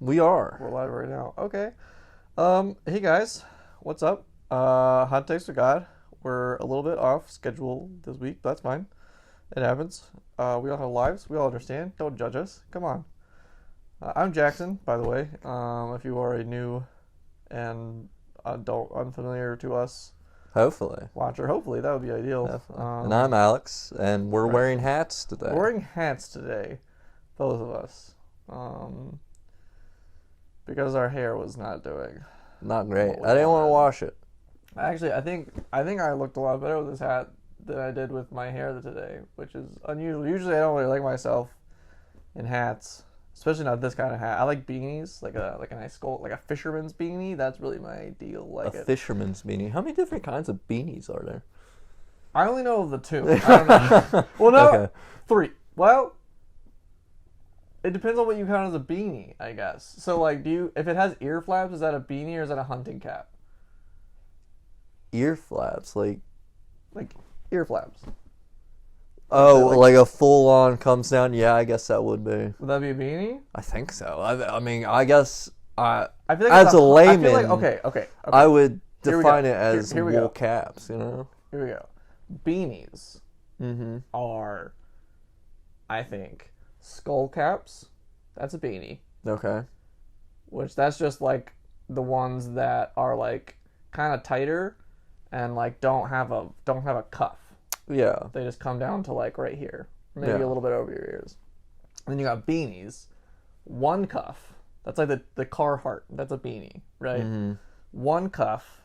We are. We're live right now. Okay. Hey guys, what's up? Hot Takes with God. We're a little bit off schedule this week, but that's fine. It happens. We all have lives. We all understand. Don't judge us. Come on. I'm Jackson, by the way. If you are a new and unfamiliar to us Hopefully. watcher, hopefully that would be ideal. Definitely. And I'm Alex, and we're wearing hats today. We're wearing hats today, both of us. Because our hair was not doing. Not great. I didn't want to wash it. Actually, I think I looked a lot better with this hat than I did with my hair today, which is unusual. Usually, I don't really like myself in hats, especially not this kind of hat. I like beanies, like a nice skull, like a fisherman's beanie. That's really my ideal. Fisherman's beanie. How many different kinds of beanies are there? I only know of the two. I don't know. Well, no, okay. 3. Well, it depends on what you count as a beanie, I guess. So, like, if it has ear flaps, is that a beanie or is that a hunting cap? Ear flaps, like ear flaps. Oh, like a full-on comes down? Yeah, I guess that would be. Would that be a beanie? I think so. I mean, I guess I feel like as a layman, I feel like, okay. I would define it as here we wool go. caps, you know? Here we go. Beanies are, I think, skull caps. That's a beanie. Okay. Which that's just like the ones that are like kind of tighter and like don't have a cuff. Yeah. They just come down to like right here, maybe a little bit over your ears. And then you got beanies, one cuff. That's like the Carhartt. That's a beanie, right? Mm-hmm. One cuff.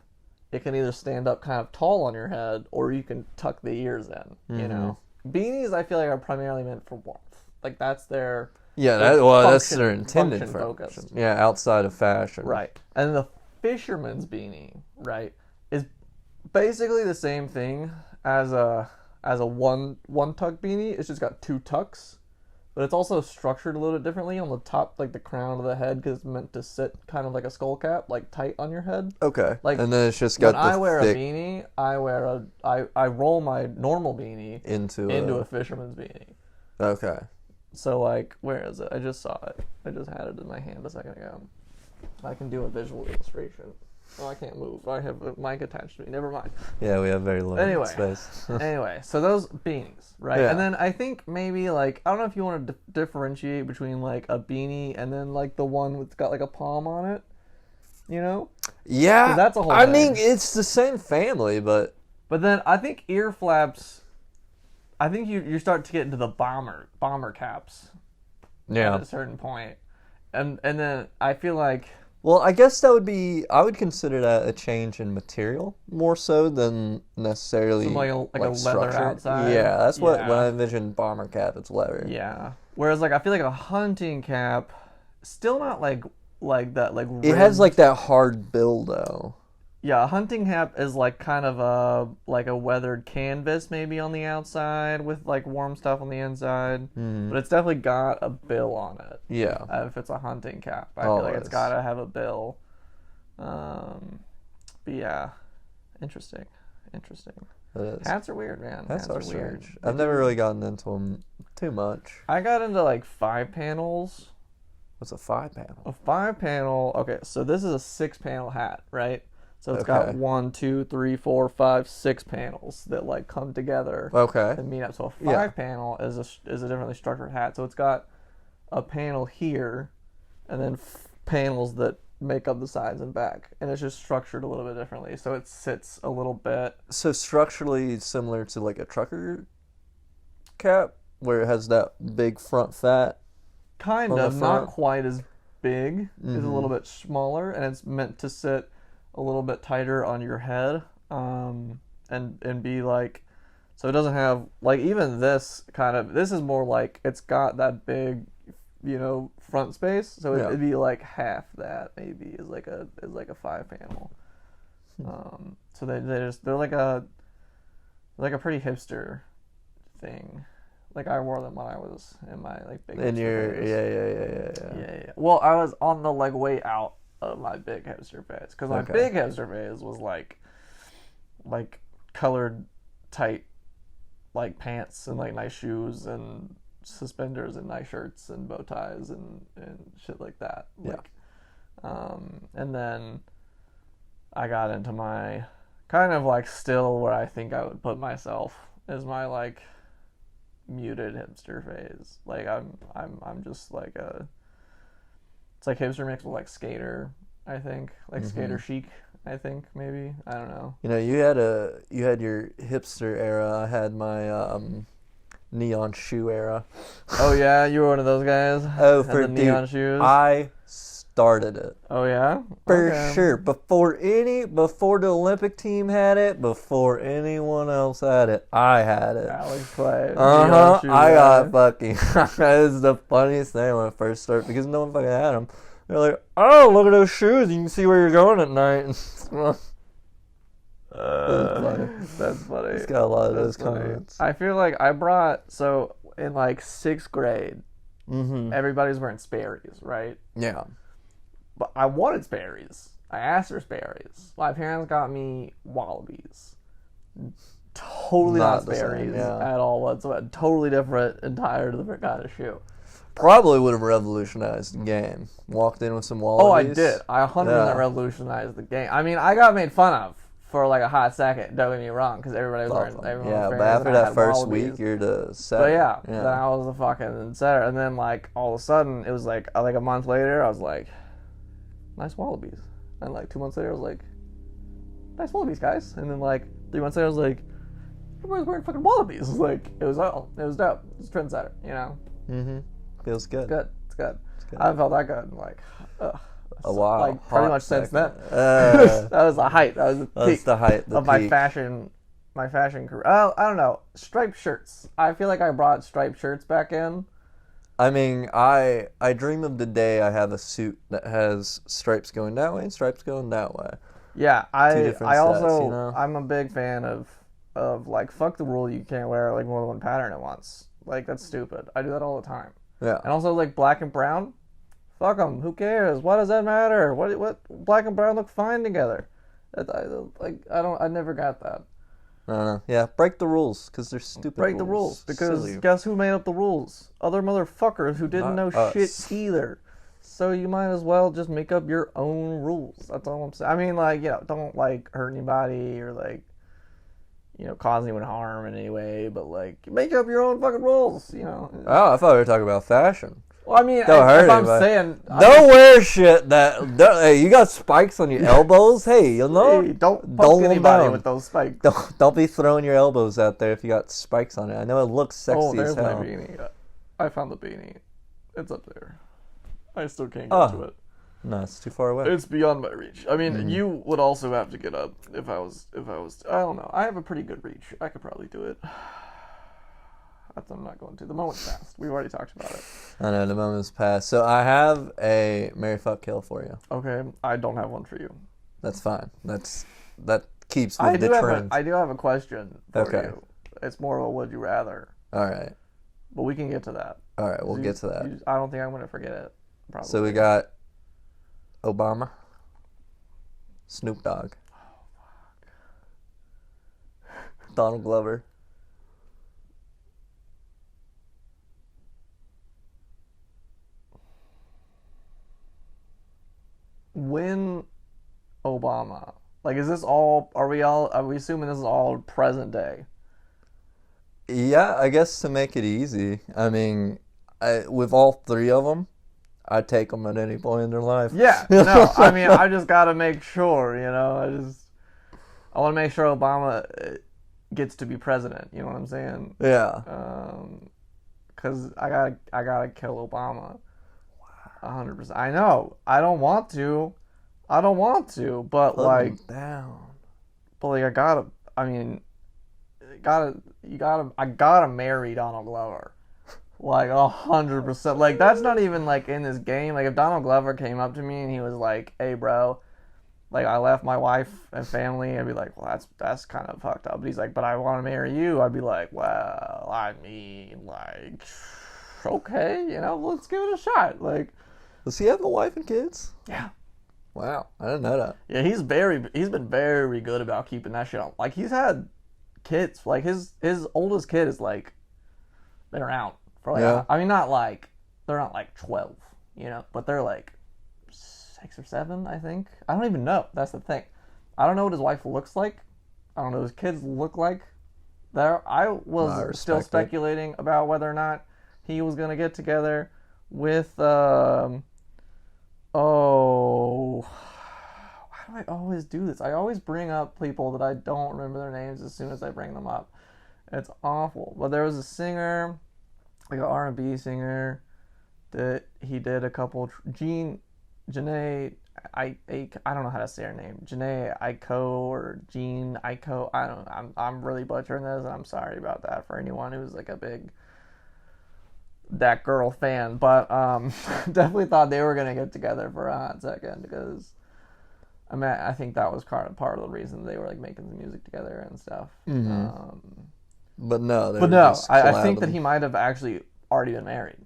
It can either stand up kind of tall on your head, or you can tuck the ears in. Mm-hmm. You know, beanies I feel like are primarily meant for warmth. Like that's their that's their intended focus. Yeah, outside of fashion. Right, and the fisherman's beanie, right, is basically the same thing as a one tuck beanie. It's just got 2 tucks, but it's also structured a little bit differently on the top, like the crown of the head, because it's meant to sit kind of like a skull cap, like tight on your head. Okay. Like, and then it's just got when I wear a beanie, I roll my normal beanie into a fisherman's beanie. Okay. So like, where is it? I just saw it. I just had it in my hand a second ago. I can do a visual illustration. Oh, I can't move. I have a mic attached to me. Never mind. Yeah, we have very limited space. Anyway, so those beanies, right? Yeah. And then I think maybe like, I don't know if you want to differentiate between like a beanie and then like the one that's got like a palm on it, you know? Yeah. That's a whole thing. I mean, it's the same family, but then I think ear flaps, I think you start to get into the bomber caps. Yeah. At a certain point. And then I feel like, well, I guess I would consider that a change in material more so than necessarily like a leather structure. outside. Yeah, that's what when I envision bomber cap, it's leather. Yeah. Whereas like I feel like a hunting cap, still not like that like. It has like that hard bill though. Yeah, a hunting cap is like kind of a weathered canvas maybe on the outside with like warm stuff on the inside, but it's definitely got a bill on it. Yeah, if it's a hunting cap, I feel like it's got to have a bill. But yeah, interesting. It is. Hats are weird, man. Hats are weird. I've never really gotten into them too much. I got into like 5 panels. What's a 5 panel? A 5 panel. Okay, so this is a 6 panel hat, right? So it's got 1, 2, 3, 4, 5, 6 panels that like come together. Okay. And meet up. So a 5 panel is a differently structured hat. So it's got a panel here, and then panels that make up the sides and back, and it's just structured a little bit differently. So it sits a little bit. So structurally similar to like a trucker cap, where it has that big front fat. Kind of, not quite as big. It's a little bit smaller, and it's meant to sit a little bit tighter on your head, and be like, so it doesn't have like, even this is more like it's got that big, you know, front space, so it'd be like half that maybe is like a 5 panel. So they're like a pretty hipster thing. Like I wore them when I was in my like big. In your yeah. Well, I was on the like way out of my big hipster phase, because my big hipster phase was like colored tight like pants and like nice shoes and suspenders and nice shirts and bow ties and shit like that. Like, and then I got into my kind of like still where I think I would put myself is my like muted hipster phase. Like I'm just like it's like hipster mixed with like skater, I think. Like skater chic, I think, maybe. I don't know. You know, you had your hipster era. I had my neon shoe era. Oh yeah, you were one of those guys. Oh, had for the neon dude, shoes. I started it. Oh yeah, For sure. Before the Olympic team had it, before anyone else had it, I had it. Alex Clay. I got fucking. It was the funniest thing when I first started because no one fucking had them. They're like, oh, look at those shoes. You can see where you're going at night. That's funny. It's got a lot of those comments. I feel like I brought, so in like 6th grade, everybody's wearing Sperry's, right? Yeah. But I wanted Sperry's. I asked for Sperry's. My parents got me Wallabies. Totally not Sperry's at all whatsoever. Totally different, entire different kind of shoe. Probably would have revolutionized the game. Walked in with some Wallabies. Oh, I did. I 100% revolutionized the game. I mean, I got made fun of for like a hot second. Don't get me wrong, because everybody was wearing. But after that first week, you're the setter. So then I was the fucking setter, and then like all of a sudden, it was like a month later, I was like, nice Wallabies, and like 2 months later, I was like, nice Wallabies, guys, and then like 3 months later, I was like, everybody's wearing fucking Wallabies. Like it was dope. It was trendsetter, you know. Feels good. It's good. I haven't felt that good in like a while. Like pretty much since then. That was the height. That was the peak of my fashion career. Oh, I don't know. Striped shirts. I feel like I brought striped shirts back in. I mean, I dream of the day I have a suit that has stripes going that way and stripes going that way. Yeah, I also sets, you know? I'm a big fan of like fuck the rule you can't wear like more than one pattern at once. Like that's stupid. I do that all the time. Yeah. And also like black and brown. Fuck them. Who cares? Why does that matter? What? Black and brown look fine together. I never got that. I don't know. Yeah, break the rules because they're stupid. Break the rules because guess who made up the rules? Other motherfuckers who didn't know shit either. So you might as well just make up your own rules. That's all I'm saying. I mean, like, don't like hurt anybody or like, cause anyone harm in any way. But like, make up your own fucking rules. Oh, I thought we were talking about fashion. Well, I mean, I'm saying... Don't wear shit that... Hey, you got spikes on your elbows? Hey, Hey, don't poke anybody with those spikes. Don't be throwing your elbows out there if you got spikes on it. I know it looks sexy as hell. Oh, there's my beanie. I found the beanie. It's up there. I still can't get to it. No, it's too far away. It's beyond my reach. I mean, you would also have to get up if I was... I don't know. I have a pretty good reach. I could probably do it. I'm not going to. The moment's passed. We've already talked about it. I know, the moment's passed. So I have a Marry, Fuck, Kill for you. Okay, I don't have one for you. That's fine. That keeps with the trend. I do have a question for you. It's more of a would you rather. All right. But we can get to that. All right, we'll get to that. I don't think I'm going to forget it. Probably. So we got Obama, Snoop Dogg, Donald Glover. When Obama, like, is this all? Are we assuming this is all present day? Yeah, I guess to make it easy. I mean, with all three of them, I'd take them at any point in their life. Yeah, no, I mean, I just gotta make sure. I want to make sure Obama gets to be president. You know what I'm saying? Yeah. Because I gotta kill Obama. 100%. I know. I don't want to, but Put like him down. But like I gotta marry Donald Glover. Like 100%. Like that's not even like in this game. Like if Donald Glover came up to me and he was like, "Hey, bro, like I left my wife and family," I'd be like, "Well, that's kind of fucked up." But he's like, "But I want to marry you." I'd be like, "Well, I mean, like, okay, let's give it a shot." Like. Does he have a wife and kids? Yeah. Wow, I didn't know that. Yeah, he's been very good about keeping that shit on. Like he's had kids. Like his oldest kid is like been around For like, Yeah. I mean, not like they're not like 12, you know, but they're like 6 or 7, I think. I don't even know. That's the thing. I don't know what his wife looks like. I don't know what his kids look like. I was still speculating about whether or not he was gonna get together with why do I always do this? I always bring up people that I don't remember their names as soon as I bring them up. It's awful. But there was a singer, like an R&B singer, that he did a couple. Janae, I don't know how to say her name. Janae Aiko or Jean Aiko. I don't know. I'm really butchering this, and I'm sorry about that for anyone who's like a big that girl fan. But definitely thought they were gonna get together for a hot second because I mean I think that was part of the reason they were like making some music together and stuff. Mm-hmm. But no, I think that he might have actually already been married.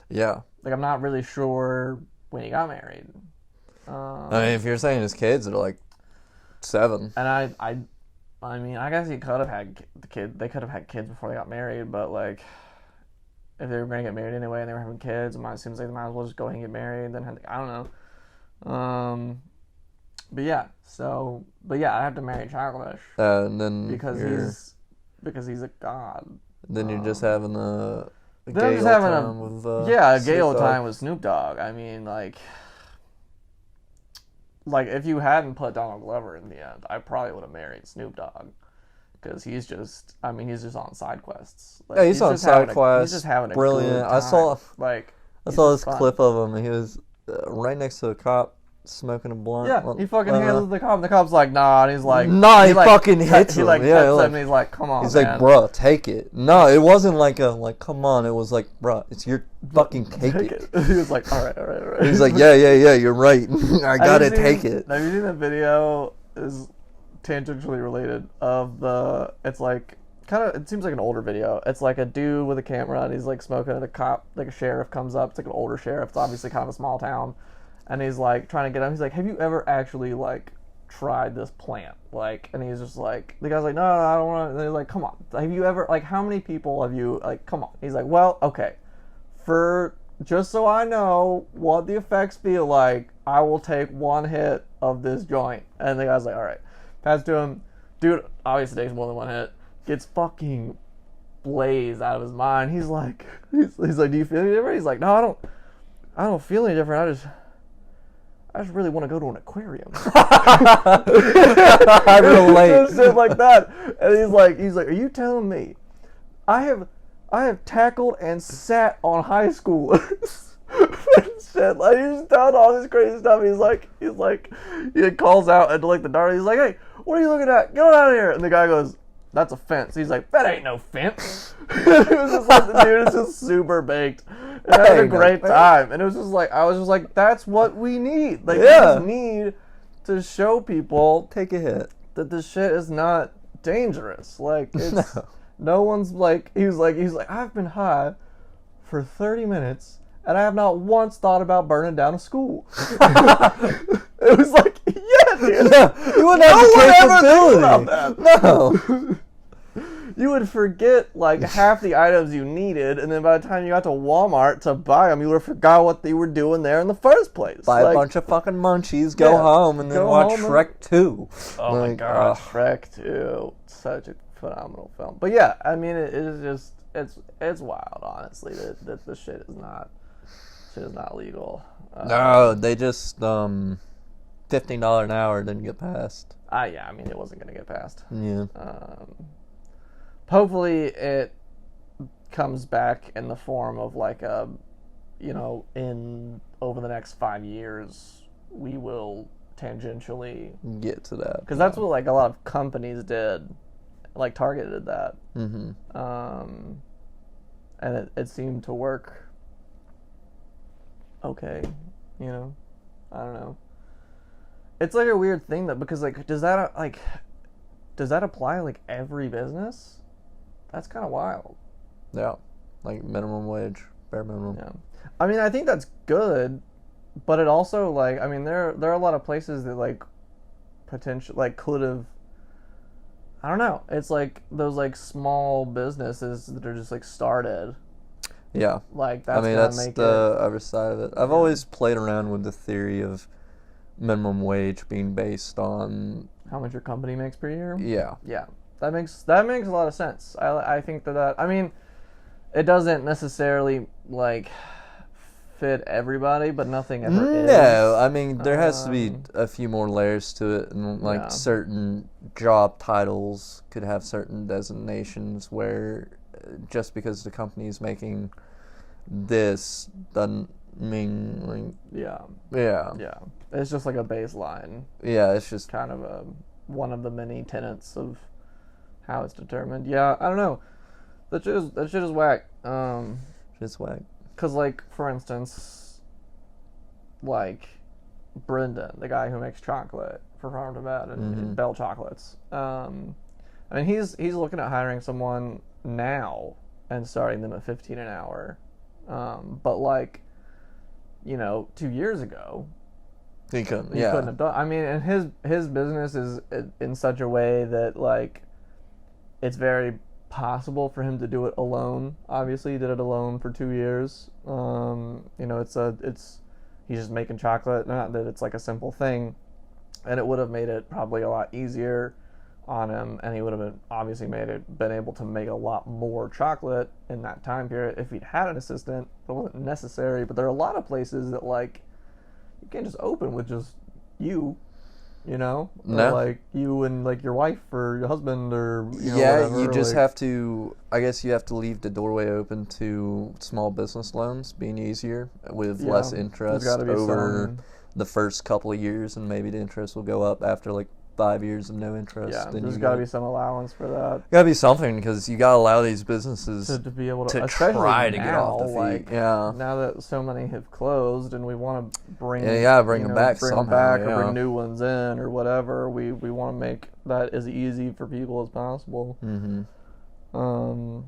Yeah. Like I'm not really sure when he got married. I mean, if you're saying his kids are like 7, and I mean, I guess he could have had the kid. They could have had kids before they got married, but like, if they were going to get married anyway and they were having kids, it seems like they might as well just go ahead and get married. And then I don't know. But yeah, I have to marry Childish. And then because he's a god. Then you're just having a gay old time with a gay old time with Snoop Dogg. I mean, like if you hadn't put Donald Glover in the end, I probably would have married Snoop Dogg because he's just on side quests. Like, yeah, he's on side quests. He's just having a brilliant. Good time. I saw this clip of him. He was right next to a cop smoking a blunt. Yeah, he fucking handles the cop. And the cop's like, nah, and he's like, nah, he fucking hits him. He like hits him, and he's like, come on, he's man. like, bruh, take it. No, it wasn't like come on. It was like, bruh, it's your fucking take it. He was like, all right. He's like, yeah, you're right. I gotta take it. Have you seen the video? Is tangentially related of it's like it seems like an older video. It's like a dude with a camera and he's like smoking at a cop, like a sheriff comes up. It's like an older sheriff. It's obviously kind of a small town. And he's like trying to get him. He's like, have you ever actually like tried this plant? Like, and he's just like, the guy's like, no, I don't want to. And he's like, come on, have you ever, like, how many people have you, like, come on. He's like, well, okay, just so I know what the effects feel like, I will take one hit of this joint. And the guy's like, all right, pass to him. Dude obviously takes more than one hit. Gets fucking blazed out of his mind. He's like, do you feel any different? He's like, no, I don't feel any different. I just really want to go to an aquarium. I relate. Shit like that. And he's like, are you telling me I have tackled and sat on high schoolers? Shit, like he's telling all this crazy stuff. He's like, he calls out into like the dark. He's like, hey, what are you looking at? Get out of here! And the guy goes, that's a fence. He's like, that ain't no fence. It was just like the dude is just super baked. And having a great time. And it was just like, I was just like, that's what we need. Like, we just need to show people, take a hit, that this shit is not dangerous. Like, it's, no one's like, he's like, I've been high for 30 minutes and I have not once thought about burning down a school. It was like, yeah, dude. Yeah, you wouldn't have the capability. About that. No. You would forget like half the items you needed, and then by the time you got to Walmart to buy them, you would have forgot what they were doing there in the first place. Buy a bunch of fucking munchies, go home, and then watch Shrek 2. Oh my god, Shrek 2. Such a phenomenal film. But yeah, I mean, it is just, it's wild, honestly, that this shit is not legal. No, they just, $15 an hour didn't get passed. Yeah, I mean, it wasn't going to get passed. Yeah. Hopefully it comes back in the form of like over the next 5 years, we will tangentially get to that. Because that's what like a lot of companies did, like Target did that. Mm-hmm. And it seemed to work okay, I don't know. It's like a weird thing that, because like, does that apply like every business? That's kind of wild. Yeah, like minimum wage, bare minimum. Yeah, I mean, I think that's good, but it also like, I mean, there are a lot of places that like potential like could have. I don't know. It's like those like small businesses that are just like started. Yeah. Like, I that's mean, gonna that's make the other side of it. I've Yeah. always played around with the theory of minimum wage being based on how much your company makes per year. Yeah. Yeah, that makes a lot of sense. I think that I mean, it doesn't necessarily like fit everybody, but nothing ever is. No, I mean there has to be a few more layers to it, and like Yeah. certain job titles could have certain designations where just because the company is making this doesn't mean like Yeah, yeah. it's just like a baseline, Yeah, it's just kind of one of the many tenets of how it's determined. Yeah, I don't know. That shit is whack. just whack. Cause like for instance, like Brendan, the guy who makes chocolate for Farm to Bed and Bell Chocolates. I mean he's looking at hiring someone now and starting them at $15 an hour. But like, 2 years ago, He couldn't. he couldn't have done. I mean, and his business is in such a way that like, it's very possible for him to do it alone. Obviously, he did it alone for 2 years. He's just making chocolate. Not that it's like a simple thing, and it would have made it probably a lot easier on him, and he would have been able to make a lot more chocolate in that time period if he'd had an assistant. It wasn't necessary, but there are a lot of places that like you can't just open with just you. No. Or like you and like your wife or your husband or whatever, you just like, have to. I guess you have to leave the doorway open to small business loans being easier with less interest over the first couple of years, and maybe the interest will go up after like 5 years of no interest. Yeah, then there's got to be some allowance for that. Got to be something because you got to allow these businesses to be able to try to now, get off the feet. Like, yeah. Now that so many have closed, and we want to bring bring them back somehow, or bring new ones in or whatever. We want to make that as easy for people as possible. Mm-hmm.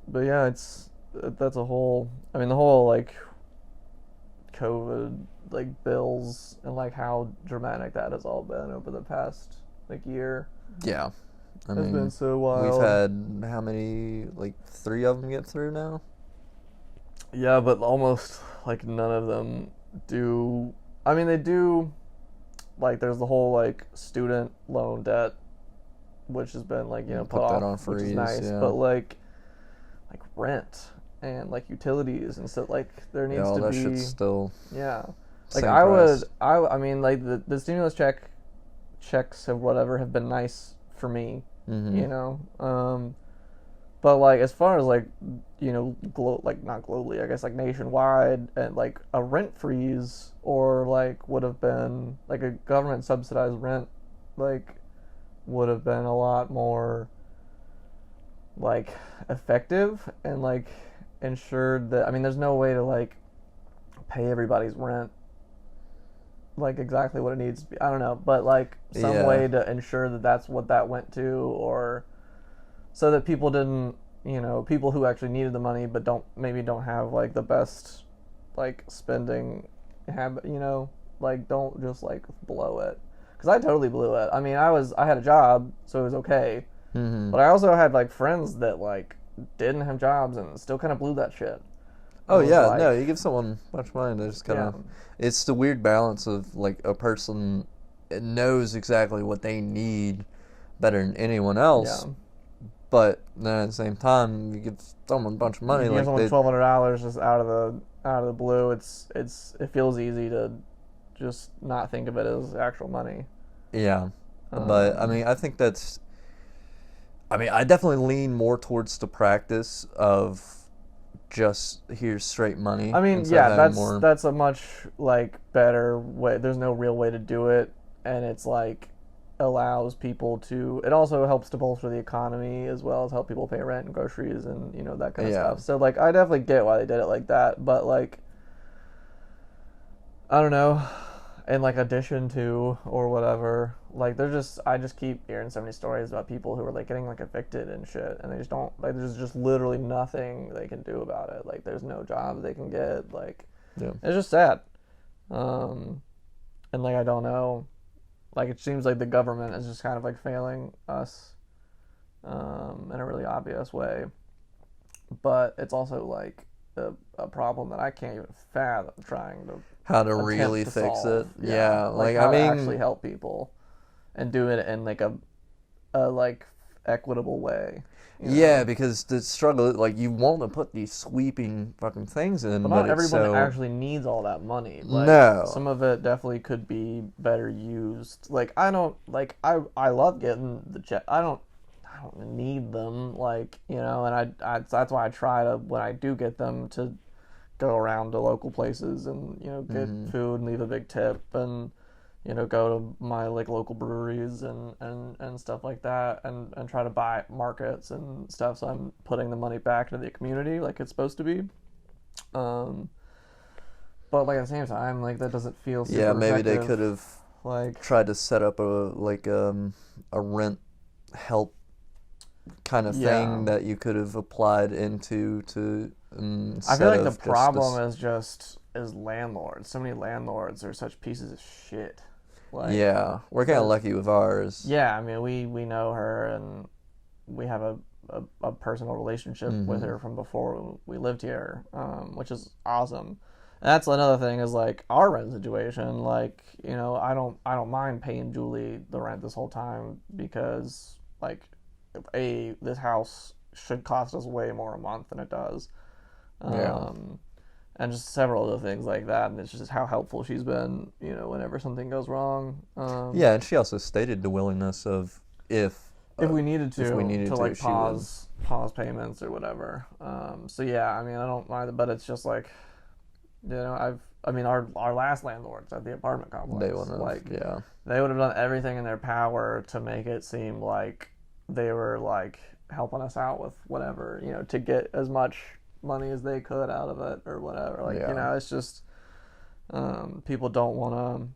But yeah, that's a whole. I mean, the whole like COVID like bills and like how dramatic that has all been over the past like year. Yeah. It's been so wild. We've had how many, like 3 of them get through now? Yeah, but almost like none of them do. I mean, they do. Like, there's the whole like student loan debt, which has been like put that off, on freeze, which is nice. yeah. But like rent and like utilities and stuff, like there needs all to that be. shit's still. Yeah. Like same price. I mean, like the stimulus checks or whatever have been nice for me, Mm-hmm. But like as far as like like not globally, I guess like nationwide, and like a rent freeze or like would have been like a government subsidized rent, like would have been a lot more like effective and like ensured that. I mean, there's no way to like pay everybody's rent like exactly what it needs to be. I don't know, but like some way to ensure that that's what that went to, or so that people didn't, people who actually needed the money but don't have like the best like spending habit, like don't just like blow it. Because I totally blew it. I mean, I had a job, so it was okay. Mm-hmm. But I also had like friends that like didn't have jobs and still kind of blew that shit. Oh yeah, no, you give someone much money, they just kind of. Yeah. It's the weird balance of like a person knows exactly what they need better than anyone else, but then at the same time, you give someone a bunch of money, you like give someone $1,200 just out of the blue. It feels easy to just not think of it as actual money. Yeah, but I mean, I think that's. I mean, I definitely lean more towards the practice of just here's straight money. I mean, yeah, that's a much like better way. There's no real way to do it, and it's like allows people to. It also helps to bolster the economy as well as help people pay rent and groceries and that kind of stuff. So like, I definitely get why they did it like that, but like, I don't know. In like addition to or whatever, like I just keep hearing so many stories about people who are like getting like evicted and shit, and they just don't like. There's just literally nothing they can do about it. Like there's no job they can get. Like it's just sad. And like I don't know, like it seems like the government is just kind of like failing us, in a really obvious way. But it's also like a problem that I can't even fathom trying to how to really fix it. Yeah, like how to actually help people and do it in like a like equitable way. Yeah, because the struggle, like, you want to put these sweeping fucking things in, but not everyone actually needs all that money. Like, no, some of it definitely could be better used. Like, I don't like I love getting the jet. I don't need them, like, and I that's why I try to, when I do get them, to go around to local places and get food and leave a big tip and go to my like local breweries and stuff like that and try to buy markets and stuff, so I'm putting the money back into the community like it's supposed to be. But like at the same time, like, that doesn't feel super maybe effective. they could have like tried to set up a rent help kind of thing that you could have applied into to I feel like the problem is landlords. So many landlords are such pieces of shit. Like, yeah, we're kind of lucky with ours. Yeah, I mean, we know her and we have a personal relationship with her from before we lived here, which is awesome. And that's another thing, is like our rent situation. Like, I don't mind paying Julie the rent this whole time, because like, this house should cost us way more a month than it does. And just several other things like that, and it's just how helpful she's been, whenever something goes wrong. Yeah, and she also stated the willingness of if we needed to like pause payments or whatever. So yeah, I mean, I don't mind it, but it's just like, our last landlords at the apartment complex, they would have done everything in their power to make it seem like they were like helping us out with whatever, to get as much money as they could out of it or whatever. Like, it's just people don't want to.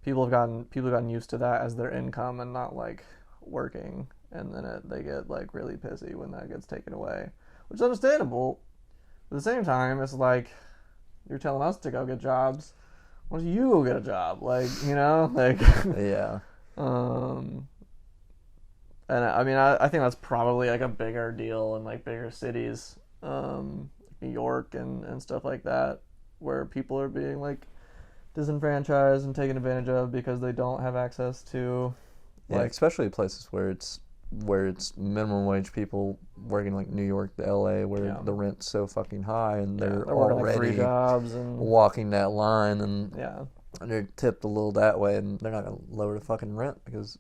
People have gotten used to that as their income and not like working, and then they get like really pissy when that gets taken away, which is understandable. At the same time, it's like, you're telling us to go get jobs. Why don't you go get a job? Like, like yeah. And I mean, I think that's probably like a bigger deal in like bigger cities, New York and stuff like that, where people are being like disenfranchised and taken advantage of because they don't have access to, like, especially places where it's minimum wage people working, like New York to LA, where the rent's so fucking high, and they're already like 3 jobs and walking that line, and they're tipped a little that way, and they're not gonna lower the fucking rent because,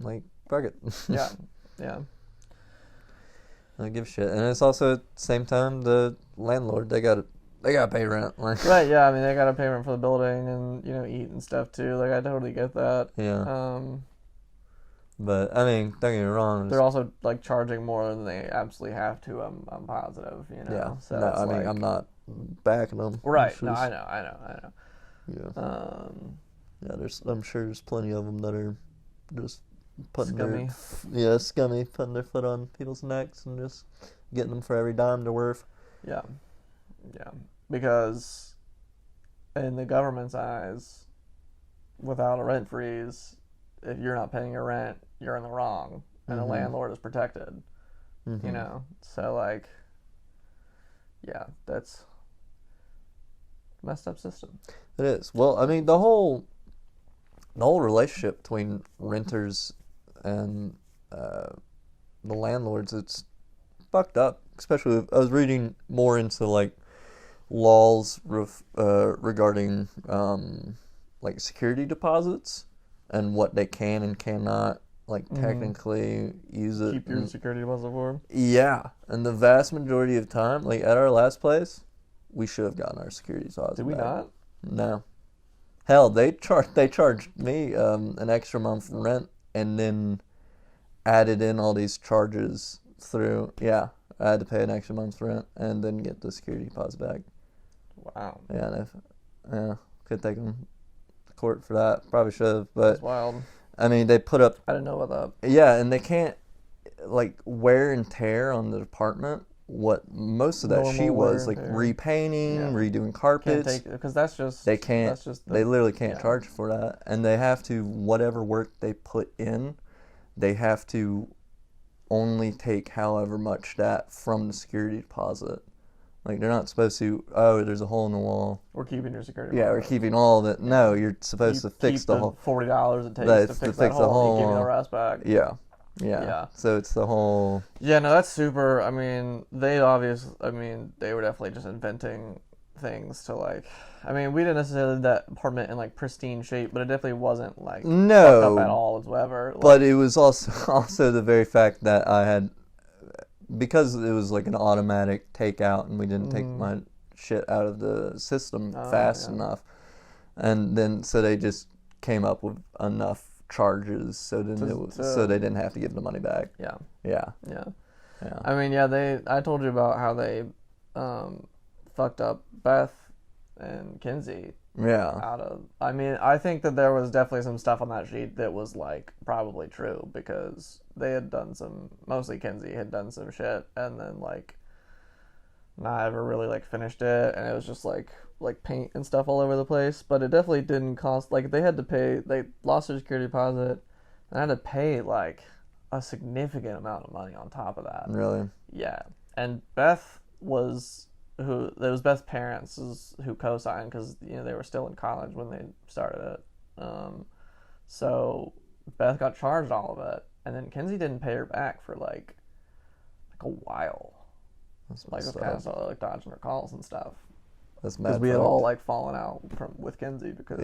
like, fuck it. yeah. I don't give a shit. And it's also at the same time, the landlord, they gotta pay rent. Like, right, yeah, I mean, they gotta pay rent for the building and, eat and stuff too. Like, I totally get that. Yeah. But I mean, don't get me wrong, they're also like charging more than they absolutely have to. I'm positive, Yeah. So no, I mean, I'm not backing them. Right. No, I know. Yeah. I'm sure there's plenty of them that are just putting scummy, putting their foot on people's necks and just getting them for every dime they're worth. Yeah. Because in the government's eyes, without a rent freeze, if you're not paying your rent, you're in the wrong, and the landlord is protected. So like, that's a messed up system. It is. Well, I mean, the whole relationship between renters and the landlords, it's fucked up. Especially, I was reading more into like laws regarding like security deposits and what they can and cannot, like, technically use it. Keep your security deposit for? Yeah, and the vast majority of time, like at our last place, we should have gotten our security deposit. Did we not? No. Hell, they charged me an extra month rent and then added in all these charges through. Yeah, I had to pay an extra month's rent and then get the security deposit back. Wow. Yeah, could take them to court for that. Probably should have, but that's wild. I mean, they put up. I didn't know about that. Yeah, and they can't, like, wear and tear on the apartment. What most of that was like repainting, redoing carpets. Because that's just they can't. They literally can't charge for that, and they have to, whatever work they put in, they have to only take however much that from the security deposit. Like, they're not supposed to, oh, there's a hole in the wall. We're keeping your security. Yeah, we're keeping all of it. No, you're supposed to fix the hole. $40 it takes to fix that hole and give you the rest back. Yeah. So it's the whole... Yeah, no, that's super. I mean, they were definitely just inventing things to, like... I mean, we didn't necessarily have that apartment in, like, pristine shape, but it definitely wasn't, like, fucked up at all whatsoever. Like, but it was also the very fact that I had... Because it was, like, an automatic takeout, and we didn't take my shit out of the system fast enough. And then, so they just came up with enough charges so they didn't have to give the money back. Yeah. I mean, I told you about how they fucked up Beth and Kinsey. I think that there was definitely some stuff on that sheet that was, like, probably true, because they had done mostly Kinsey had done some shit, and then, like, not ever really, like, finished it, and it was just, like paint and stuff all over the place. But it definitely didn't cost, like, they lost their security deposit and had to pay, like, a significant amount of money on top of that. Really? Yeah. And Beth was Beth's parents who co-signed, because, you know, they were still in college when they started it. So Beth got charged all of it, and then Kinsey didn't pay her back for like a while. That's like, kind of started, like, dodging her calls and stuff. That's mad. Because we had all, like, fallen out with Kinsey because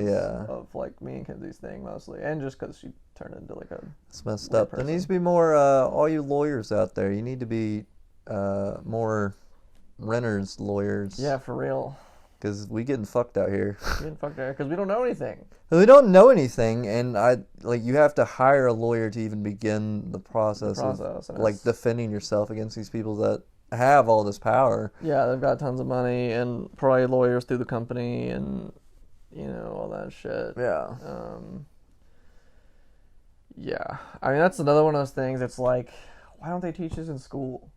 of, like, me and Kinsey's thing mostly, and just because she turned into, like, a... It's messed up. There needs to be more, all you lawyers out there, you need to be more renters lawyers. Yeah, for real. Because we getting fucked out here. Because we don't know anything. We don't know anything, and you have to hire a lawyer to even begin the process of, like, defending yourself against these people that have all this power. Yeah, they've got tons of money and probably lawyers through the company and, you know, all that shit. Yeah. Yeah. I mean, that's another one of those things. It's like, why don't they teach this in school?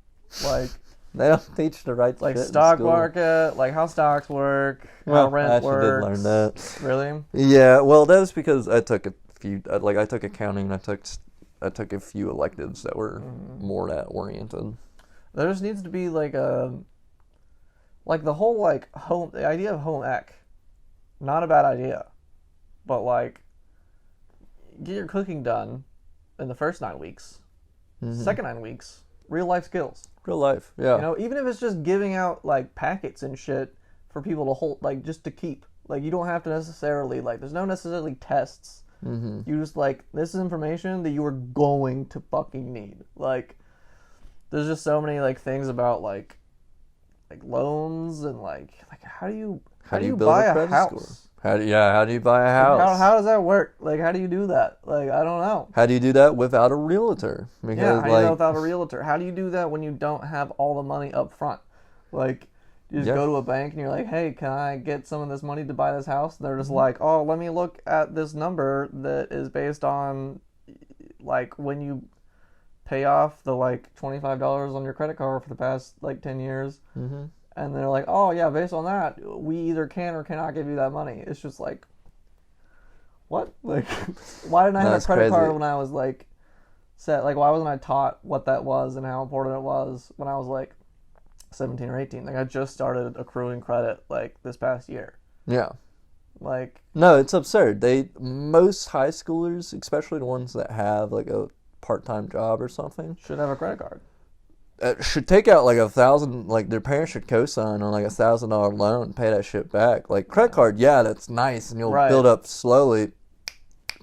Like, they don't teach the right like shit stock in school. Market, like how stocks work, how rent works. I did learn that. Really? Yeah. Well, that was because I took a few. I took accounting. And I took a few electives that were more that oriented. There just needs to be like the whole the idea of home ec, not a bad idea, but like get your cooking done in the first 9 weeks, second 9 weeks, real life skills. Real life, yeah. You know, even if it's just giving out like packets and shit for people to hold, like just to keep. Like you don't have to necessarily there's no necessarily tests. You just this is information that you are going to fucking need. Like. There's just so many things about like loans and like how do you buy a house? How do you buy a house? How does that work? Like how do you do that? Like I don't know. How do you do that without a realtor? Because, how do you do that without a realtor? How do you do that when you don't have all the money up front? Like you just go to a bank and you're like, hey, can I get some of this money to buy this house? And they're just like, oh, let me look at this number that is based on like when you pay off the $25 on your credit card for the past 10 years, and they're like, oh yeah, based on that, we either can or cannot give you that money. It's just like, what? Like, why didn't I have a credit card when I was set? Like, why wasn't I taught what that was and how important it was when I was 17 or 18? Like, I just started accruing credit this past year. Yeah. No, it's absurd. Most high schoolers, especially the ones that have a part-time job or something, should have a credit card. Should take out $1,000. Their parents should co-sign on $1,000 loan and pay that shit back. Credit card, yeah, that's nice, and you'll build up slowly.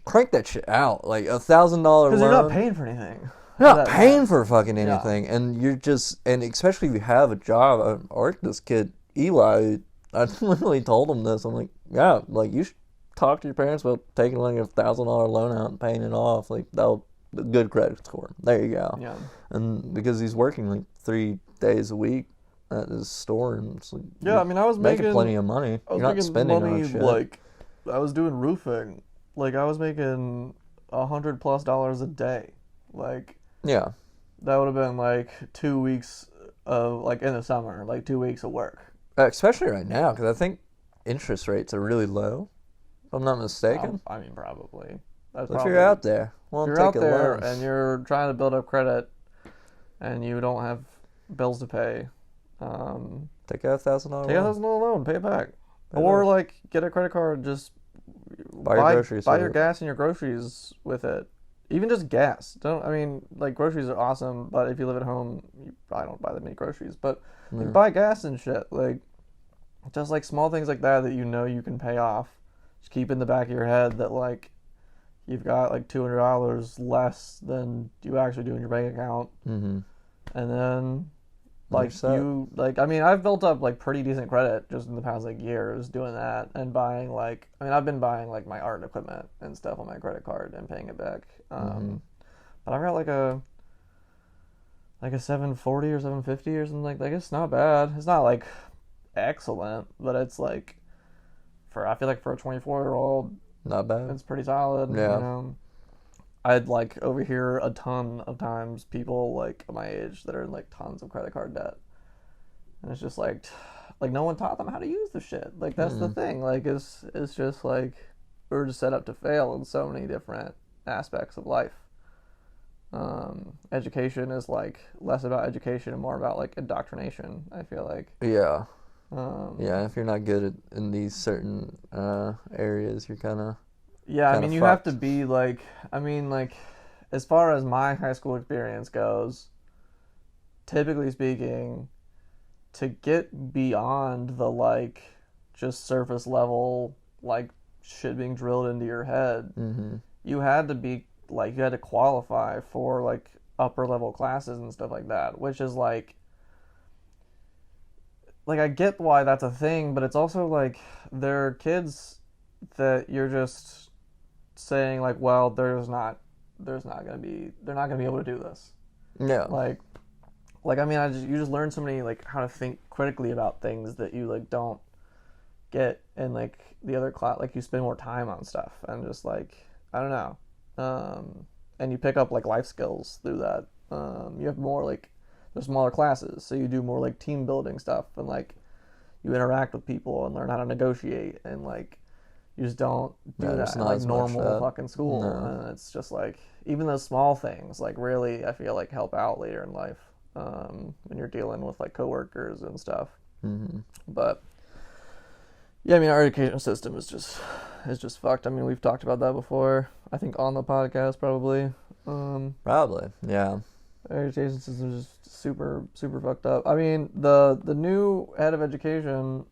Crank that shit out, $1,000 loan. Because you're not paying for anything. You're not paying for fucking anything, and you're just, and especially if you have a job. Or this kid Eli, I literally told him this. I'm like, yeah, you should talk to your parents about taking $1,000 loan out and paying it off. That'll. Good credit score. There you go. Yeah. And because he's working 3 days a week at his store, and it's I mean, I was making plenty of money. You're not spending money on shit. I was doing roofing. I was making $100+ a day. Yeah. That would have been 2 weeks of in the summer, 2 weeks of work. Especially right now, because I think interest rates are really low. If I'm not mistaken. I mean, probably. If you're out there, if you're out there and you're trying to build up credit, and you don't have bills to pay, Take out $1,000 Take out $1,000 loan, pay it back. Or, like, get a credit card, just buy your groceries. Buy your gas and your groceries with it. Even just gas. Like, groceries are awesome, but if you live at home, you probably don't buy that many groceries. But like, buy gas and shit. Like, just, like, small things like that you know you can pay off. Just keep in the back of your head that, like, you've got, like, $200 less than you actually do in your bank account. Mm-hmm. And then, like, I've built up, like, pretty decent credit just in the past, like, years doing that and buying, like, I've been buying, like, my art equipment and stuff on my credit card and paying it back. But I've got, like a 740 or 750 or something like that. It's not bad. It's not, like, excellent, but it's, like, I feel like for a 24-year-old, not bad. It's pretty solid. Yeah. You know? I'd, like, overhear a ton of times people, like, my age that are in, like, tons of credit card debt. And it's just, like, no one taught them how to use the shit. Like, that's the thing. Like, it's just, like, we're just set up to fail in so many different aspects of life. Education is, like, less about education and more about, like, indoctrination, I feel like. Yeah. If you're not good in these certain areas, you're kind of... Yeah, I mean, you have to be, like, as far as my high school experience goes, typically speaking, to get beyond the, like, just surface level, like, shit being drilled into your head, you had to be, like, you had to qualify for, like, upper level classes and stuff like that, which is, like, I get why that's a thing, but it's also, like, there are kids that you're just saying, like, well, they're not gonna be able to do this. Yeah. You just learn so many, like, how to think critically about things that you, like, don't get in, like, the other class. Like, you spend more time on stuff and just, like, I don't know. And you pick up, like, life skills through that. You have more, like, there's smaller classes, so you do more, like, team building stuff and, like, you interact with people and learn how to negotiate and, like, you just don't do that in, like, normal fucking school. No. And it's just, like, even those small things, like, really, I feel like, help out later in life when you're dealing with, like, coworkers and stuff. But yeah, I mean, our education system is just fucked. I mean, we've talked about that before. I think on the podcast probably. Probably, yeah. Our education system is just super, super fucked up. I mean, the new head of education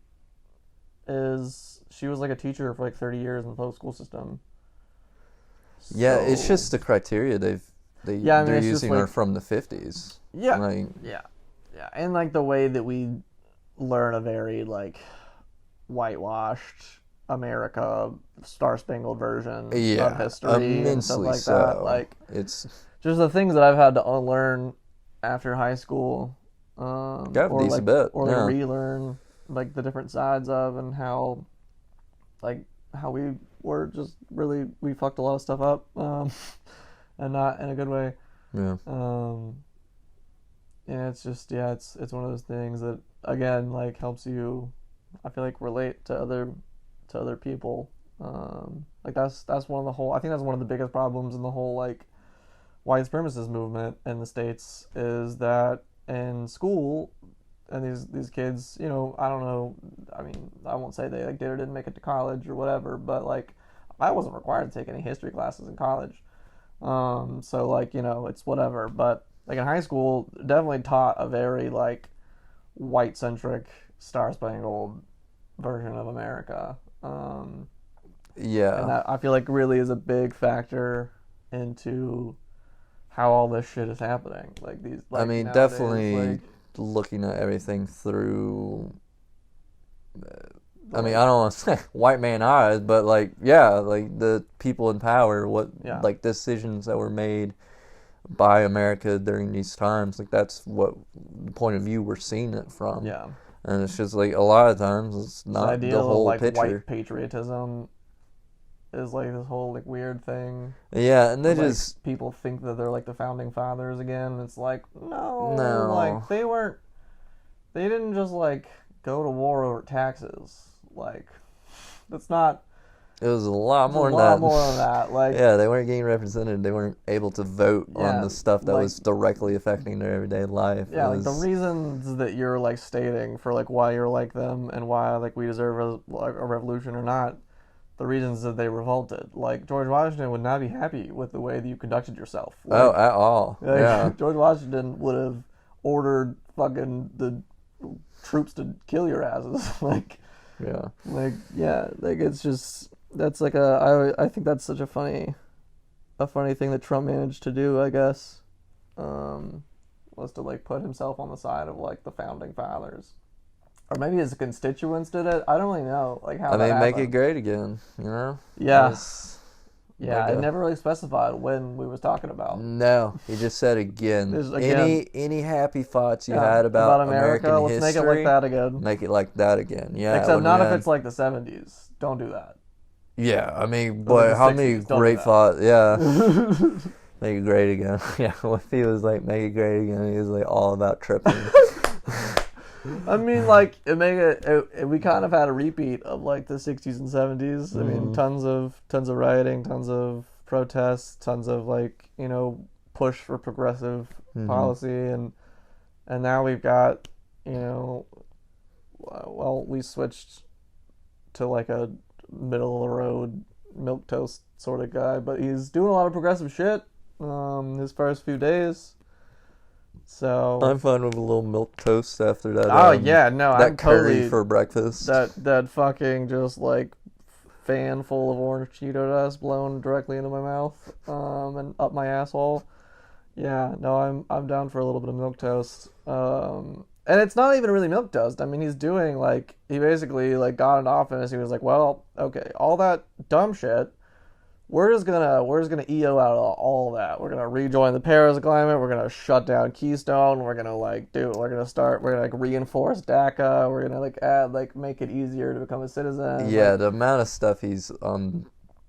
she was, like, a teacher for, like, 30 years in the public school system. Yeah, it's just the criteria they're using, like, are from the 50s. Yeah, like, yeah, and, like, the way that we learn a very, like, whitewashed America, Star-Spangled version of history and stuff like that. Like, it's just the things that I've had to unlearn after high school, or relearn, like, the different sides of, and how we were just really, we fucked a lot of stuff up, and not in a good way. Yeah. And it's just, it's one of those things that, again, like, helps you, I feel like, relate to other people. Like, that's one of I think that's one of the biggest problems in the whole, like, white supremacist movement in the States, is that in school, and these kids, you know, I don't know, I mean, I won't say they, like, did or didn't make it to college or whatever, but, like, I wasn't required to take any history classes in college. So, like, you know, it's whatever. But, like, in high school, definitely taught a very, like, white-centric, star-spangled version of America. Yeah. And that, I feel like, really is a big factor into how all this shit is happening. Like, these, like, I mean, nowadays, definitely, like, looking at everything through, I mean, I don't want to say white man eyes, but, like, yeah, like, the people in power, like, decisions that were made by America during these times, like, that's what the point of view we're seeing it from. Yeah. And it's just, like, a lot of times it's not the whole of, like, picture. White patriotism is, like, this whole, like, weird thing. Yeah, and they like, just... people think that they're, like, the founding fathers again. It's like, no. Like, they didn't just, like, go to war over taxes. Like, that's not... It was a lot more than that. A lot more than that. Like, yeah, they weren't getting represented. They weren't able to vote on the stuff that was directly affecting their everyday life. Yeah, like the reasons that you're like stating for like why you're like them and why like we deserve a revolution or not, the reasons that they revolted. Like George Washington would not be happy with the way that you conducted yourself. Like, at all. Like, yeah. George Washington would have ordered fucking the troops to kill your asses. Like it's just. That's like I think that's such a funny thing that Trump managed to do, I guess, was to like put himself on the side of like the founding fathers, or maybe his constituents did it. I don't really know like how. Make it great again, you know? Yeah, it never really specified when we was talking about. No, he just said again. Any happy thoughts you had about America, let's history, make it like that again. Make it like that again. Yeah, except not if it's like the 70s. Don't do that. Yeah, I mean, but how many great thoughts? Yeah, make it great again. Yeah, what if he was like, make it great again? He was like all about tripping. I mean, like we kind of had a repeat of like the 60s and 70s. I mean, tons of rioting, tons of protests, tons of like push for progressive policy, and now we've got we switched to like a middle of the road milquetoast sort of guy, but he's doing a lot of progressive shit his first few days, so I'm fine with a little milquetoast after that. That I'm curry totally for breakfast, that fucking just like fan full of orange Cheeto dust blown directly into my mouth and up my asshole. I'm down for a little bit of milquetoast. And it's not even really milquetoast. I mean, he's doing like, he basically like got in office. He was like, well, okay, all that dumb shit, we're just gonna EO out all that. We're gonna rejoin the Paris Agreement. We're gonna shut down Keystone. We're gonna reinforce DACA. We're gonna like add, like make it easier to become a citizen. Yeah, the amount of stuff he's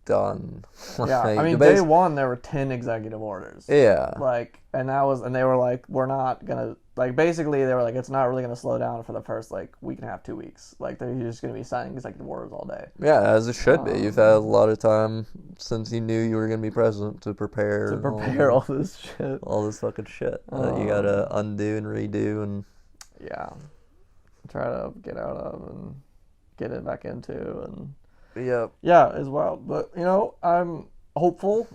done. Yeah, I mean, day one there were 10 executive orders. Yeah, like, and they were like, we're not gonna. Like, basically, they were like, it's not really going to slow down for the first, like, week and a half, 2 weeks. Like, they're just going to be signing executive orders all day. Yeah, as it should be. You've had a lot of time since you knew you were going to be president to prepare. All this shit. All this fucking shit that you got to undo and redo and... Yeah. Try to get out of and get it back into and... Yep. Yeah, as well. But, I'm hopeful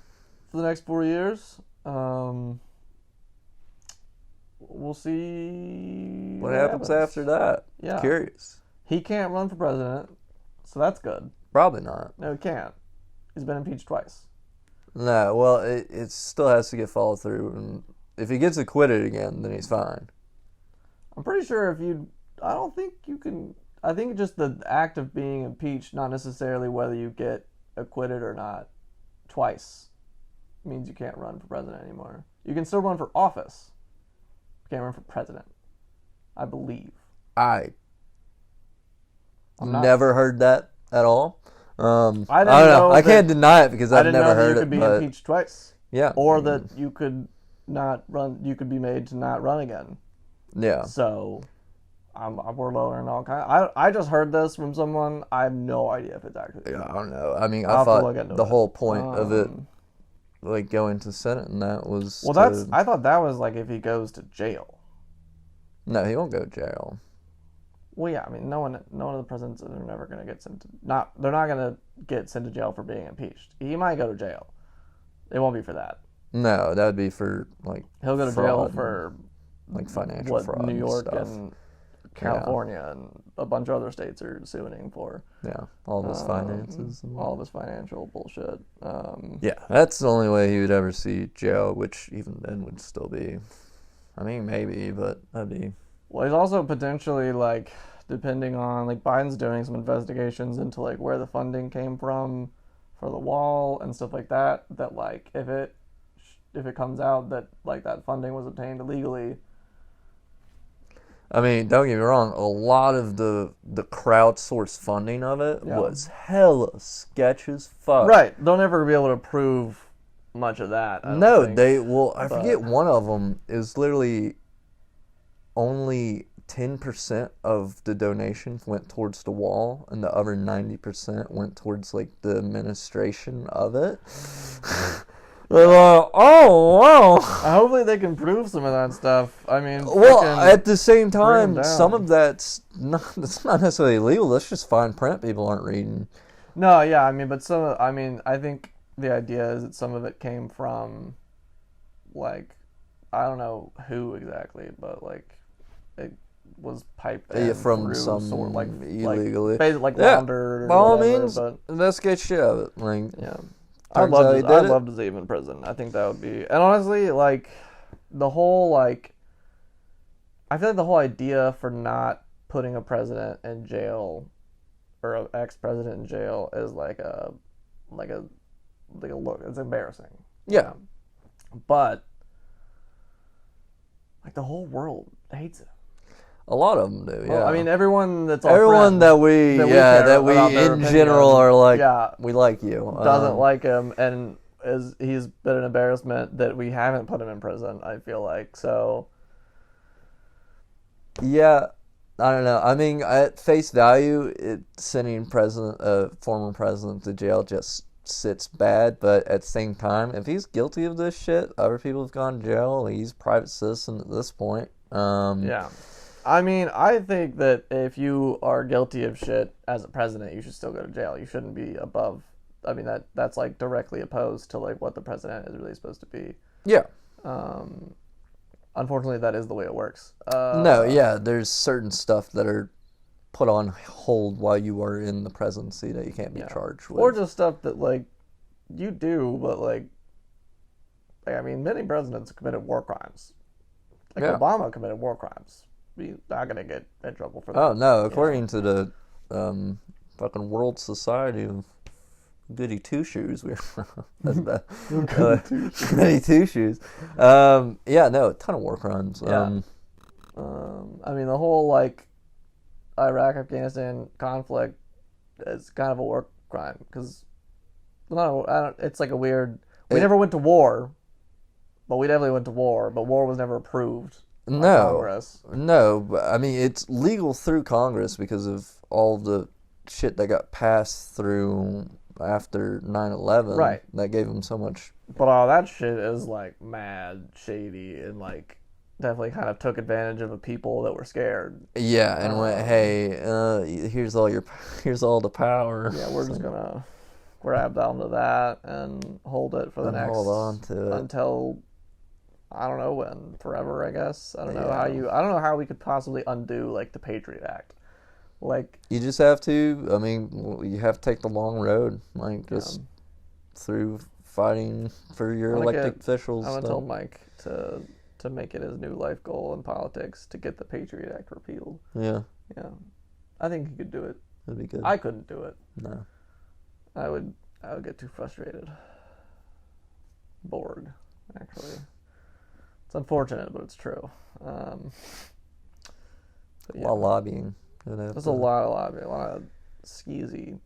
for the next 4 years. We'll see what happens after that. Yeah. Curious. He can't run for president, so that's good. Probably not. No, he can't. He's been impeached twice. No, well, it still has to get followed through, and if he gets acquitted again, then he's fine. I'm pretty sure I don't think you can... I think just the act of being impeached, not necessarily whether you get acquitted or not, twice, means you can't run for president anymore. You can still run for office. Can't run for president, I believe. I never heard that at all. I don't know. I can't deny it because I've never heard it. You could be impeached twice. Yeah. Or that you could not run. You could be made to not run again. Yeah. So, we're lowering all kinds. I just heard this from someone. I have no idea if it's actually. Yeah, I don't know. I mean, I thought the whole point of it. Like going to Senate, and that was. Well, I thought that was like if he goes to jail. No, he won't go to jail. Well, yeah, I mean, none of the presidents are never going to get sent. They're not going to get sent to jail for being impeached. He might go to jail. It won't be for that. No, that would be for like. He'll go to jail for like financial fraud. New York and, and California and a bunch of other states are suing him for. Yeah, all of his finances. All of his financial bullshit. Yeah, that's the only way he would ever see jail, which even then would still be... I mean, maybe, but that'd be... Well, he's also potentially, like, depending on... Like, Biden's doing some investigations into, like, where the funding came from for the wall and stuff like that, that, like, if it comes out that, like, that funding was obtained illegally... I mean, don't get me wrong, a lot of the crowdsourced funding of it was hella sketch as fuck. Right. They'll never be able to prove much of that. I forget one of them is literally only 10% of the donations went towards the wall, and the other 90% went towards like the administration of it. They're like, oh wow. Hopefully they can prove some of that stuff. I mean, well, at the same time, some of that's not necessarily illegal. That's just fine print people aren't reading. No, yeah, I mean, but I think the idea is that some of it came from, like, I don't know who exactly, but like, it was piped in from through some sort of like illegally, laundered. By all whatever, means, but, investigate shit of it. Like, yeah. I'd love to see him in prison. I think that would be... And honestly, like, the whole, like... I feel like the whole idea for not putting a president in jail, or an ex-president in jail, is like a look. It's embarrassing. Yeah. But, like, the whole world hates it. A lot of them do, yeah. Well, I mean, everyone that we in general are like, yeah, we like you. Doesn't like him, and he's been an embarrassment that we haven't put him in prison, I feel like. So, yeah, I don't know. I mean, at face value, sending former president to jail just sits bad, but at the same time, if he's guilty of this shit, other people have gone to jail. He's a private citizen at this point. Yeah. I mean, I think that if you are guilty of shit as a president, you should still go to jail. You shouldn't be above. I mean, that's like directly opposed to like what the president is really supposed to be. Yeah. Unfortunately, that is the way it works. No, yeah, there's certain stuff that are put on hold while you are in the presidency that you can't be charged with. Or just stuff that like you do, but like I mean, many presidents committed war crimes. Like Obama committed war crimes. He's not gonna get in trouble for that. Oh no! According to the fucking World Society of Goody Two Shoes, that's bad. Goody Two Shoes. Yeah, no, a ton of war crimes. Yeah. I mean, the whole like Iraq-Afghanistan conflict is kind of a war crime because it's like a weird. We never went to war, but we definitely went to war. But war was never approved. Congress. No, but I mean it's legal through Congress because of all the shit that got passed through after 9/11. Right. That gave them so much. But all that shit is like mad shady and like definitely kind of took advantage of the people that were scared. Yeah, and went, hey, here's all the power. Yeah, we're just gonna grab onto that and hold it for the next. Hold on to it until. I don't know when, forever, I guess. I don't know how we could possibly undo like the Patriot Act. Like you just have to. I mean, you have to take the long road, like just through fighting for your elected officials. I'm gonna tell Mike to make it his new life goal in politics to get the Patriot Act repealed. Yeah. Yeah, I think he could do it. That'd be good. I couldn't do it. No. I would get too frustrated. Bored, actually. It's unfortunate, but it's true. A lot of lobbying. There's a lot of lobbying, a lot of skeezy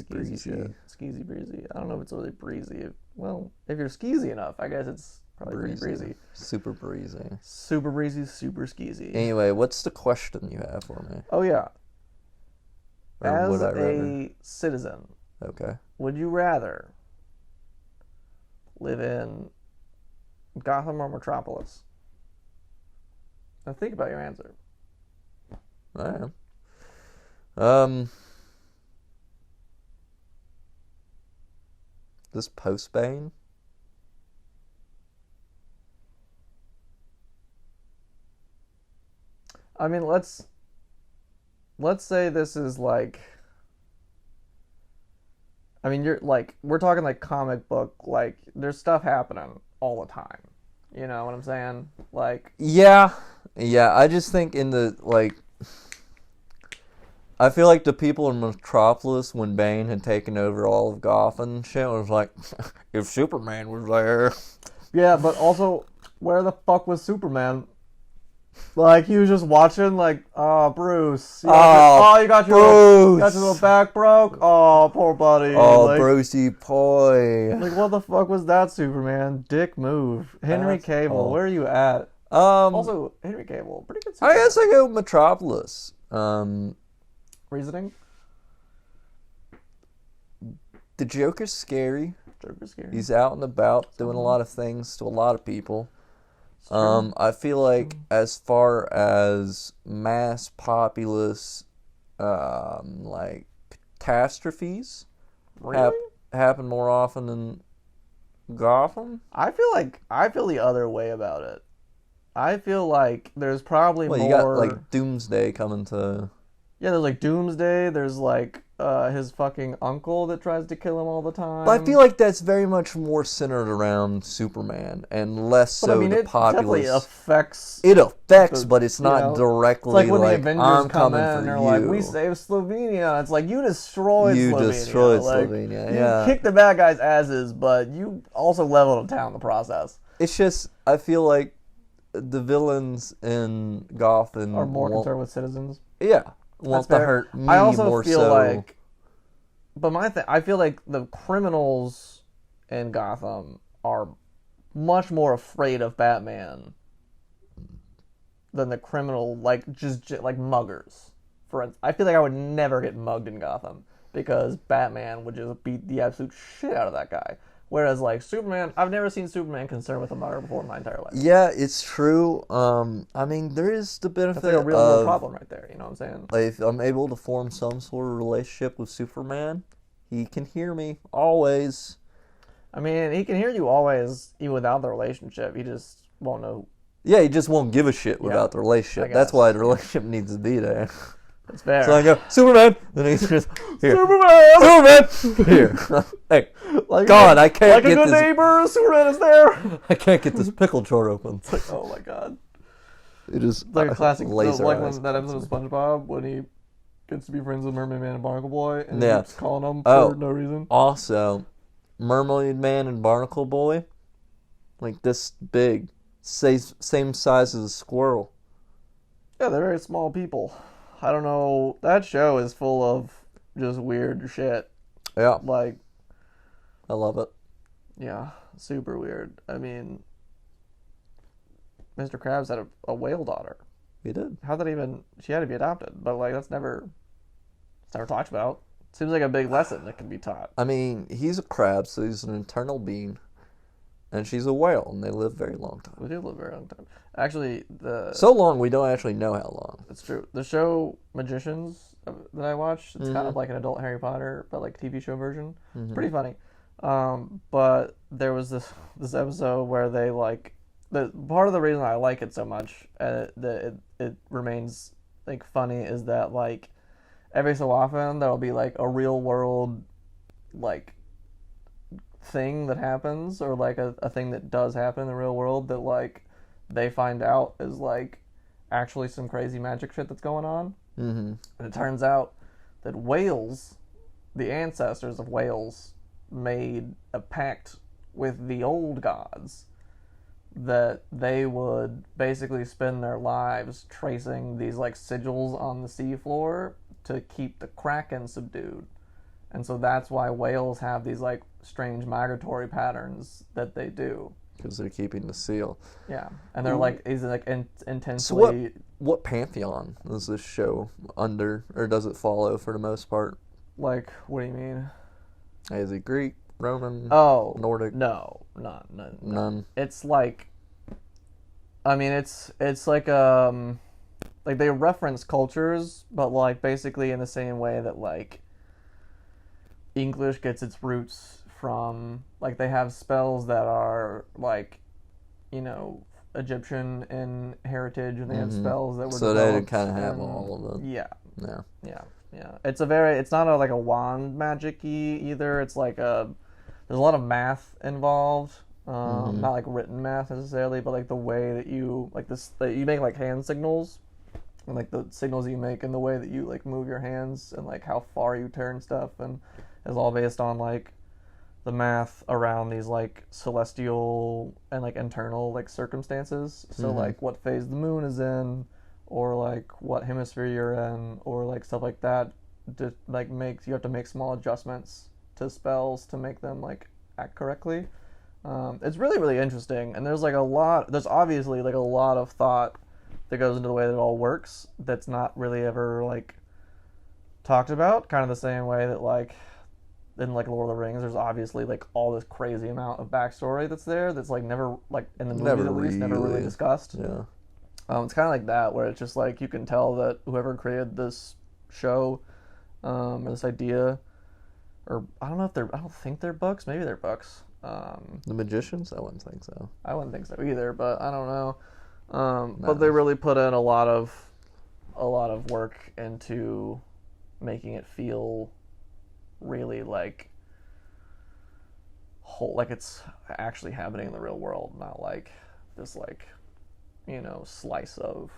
breezy shit. Skeezy breezy. I don't know if it's really breezy. Well, if you're skeezy enough, I guess it's probably pretty breezy. Super breezy. Super breezy, super skeezy. Anyway, what's the question you have for me? Oh, yeah. As a citizen, okay, would you rather live in Gotham or Metropolis? Now think about your answer. I am. This post-Bane? I mean, let's say this is like, I mean, you're like, we're talking like comic book, like there's stuff happening all the time. You know what I'm saying? Like, yeah. I just think I feel like the people in Metropolis, when Bane had taken over all of Gotham and shit, was like, if Superman was there. Yeah, but also, where the fuck was Superman? Like, he was just watching, like, Bruce. You got your little back broke? Oh, poor buddy. Oh, like, Brucey boy. Like, what the fuck was that, Superman? Dick move. Henry Cavill, where are you at? Also, Henry Cavill, pretty good Superman. I guess I go Metropolis. Reasoning? The Joker's scary. Joker's scary. He's out and about doing a lot of things to a lot of people. I feel like as far as mass populace, like catastrophes, really? Happen more often than Gotham. I feel the other way about it. I feel like there's probably more. You got like Doomsday coming to. Yeah, there's like Doomsday. There's like his fucking uncle that tries to kill him all the time. But I feel like that's very much more centered around Superman and less so the populace. It affects, but it's not directly it's like when the Avengers come in and they're like, "We saved Slovenia." It's like you destroyed Slovenia. Yeah, you kicked the bad guys' asses, but you also leveled a town in the process. It's just I feel like the villains in Gotham are more concerned with citizens. Yeah. Want to hurt me I also more feel so. like, but I feel like the criminals in Gotham are much more afraid of Batman than the criminal, just like muggers. For instance, I feel like I would never get mugged in Gotham because Batman would just beat the absolute shit out of that guy. Whereas, like, Superman, I've never seen Superman concerned with a mugger before in my entire life. Yeah, it's true. I mean, there is the benefit That's like a real world problem right there, you know what I'm saying? Like, if I'm able to form some sort of relationship with Superman, he can hear me, always. I mean, he can hear you always, even without the relationship. He just won't know. Yeah, he just won't give a shit without the relationship. That's why the relationship needs to be there. That's fair. So I go, Superman! And he's just, here. Superman! Here. Hey, God, I can't get this... Like a good neighbor, Superman is there! I can't get this pickle jar open. It's like, oh my God. It is like a classic, like when that episode of SpongeBob, when he gets to be friends with Mermaid Man and Barnacle Boy, and he keeps calling them for no reason. Also, Mermaid Man and Barnacle Boy, like this big, same size as a squirrel. Yeah, they're very small people. I don't know. That show is full of just weird shit. Yeah. Like, I love it. Yeah, super weird. I mean, Mr. Krabs had a whale daughter. He did. How that even... She had to be adopted, but, like, it's never talked about. Seems like a big lesson that can be taught. I mean, he's a crab, so he's an eternal being. And she's a whale, and they live a very long time. They do live a very long time. Actually, so long, we don't actually know how long. It's true. The show Magicians that I watched, it's kind of like an adult Harry Potter, but like TV show version. It's pretty funny. But there was this episode where they like... part of the reason I like it so much, that it remains like funny, is that like every so often there'll be like a real world like thing that happens, or like a thing that does happen in the real world that like they find out is like actually some crazy magic shit that's going on. And it turns out that whales, the ancestors of whales, made a pact with the old gods that they would basically spend their lives tracing these like sigils on the seafloor to keep the kraken subdued. And so that's why whales have these like strange migratory patterns that they do. Because they're keeping the seal. Yeah, and they're like intensely. So what pantheon is this show under, or does it follow for the most part? Like, what do you mean? Is it Greek, Roman, Nordic? No, none. None. It's like, I mean, it's like they reference cultures, but like basically in the same way that like English gets its roots from, like, they have spells that are like, you know, Egyptian in heritage, and they have spells that were so they kind of have all of them. Yeah. Yeah. It's not like a wand magic-y either. It's like there's a lot of math involved. Not like written math necessarily, but like the way that you like this, that you make like hand signals, and like the signals you make and the way that you like move your hands and like how far you turn stuff, and is all based on like the math around these like celestial and like internal like circumstances. So like what phase the moon is in, or like what hemisphere you're in, or like stuff like that. Just like you have to make small adjustments to spells to make them like act correctly. It's really, really interesting, and there's obviously like a lot of thought that goes into the way that it all works that's not really ever like talked about, kind of the same way that like in like Lord of the Rings there's obviously like all this crazy amount of backstory that's there that's like never, like in the movies at least, never really discussed. Yeah. It's kind of like that, where it's just like you can tell that whoever created this show or this idea, or I don't think they're books, maybe they're books. The Magicians? I wouldn't think so. I wouldn't think so either, but I don't know. But they really put in a lot of work into making it feel really like it's actually happening in the real world, not like this like, you know, slice of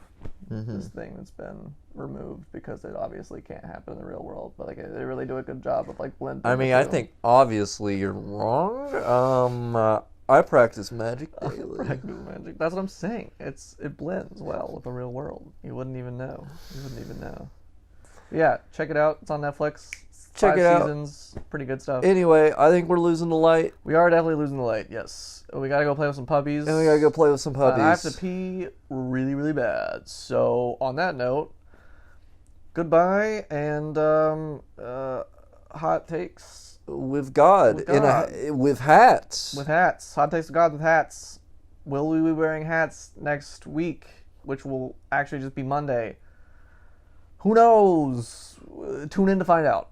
this thing that's been removed because it obviously can't happen in the real world. But like they really do a good job of like blending. I mean, I think obviously you're wrong. I practice magic daily. That's what I'm saying. It blends well with the real world. You wouldn't even know. Yeah, check it out. It's on Netflix. Check it out. 5 seasons. Pretty good stuff. Anyway, I think we're losing the light. We are definitely losing the light, yes. We gotta go play with some puppies. And we gotta go play with some puppies. I have to pee really, really bad. So, on that note, goodbye and hot takes. With God. With hats. With hats. Hot takes of God with hats. Will we be wearing hats next week? Which will actually just be Monday. Who knows? Tune in to find out.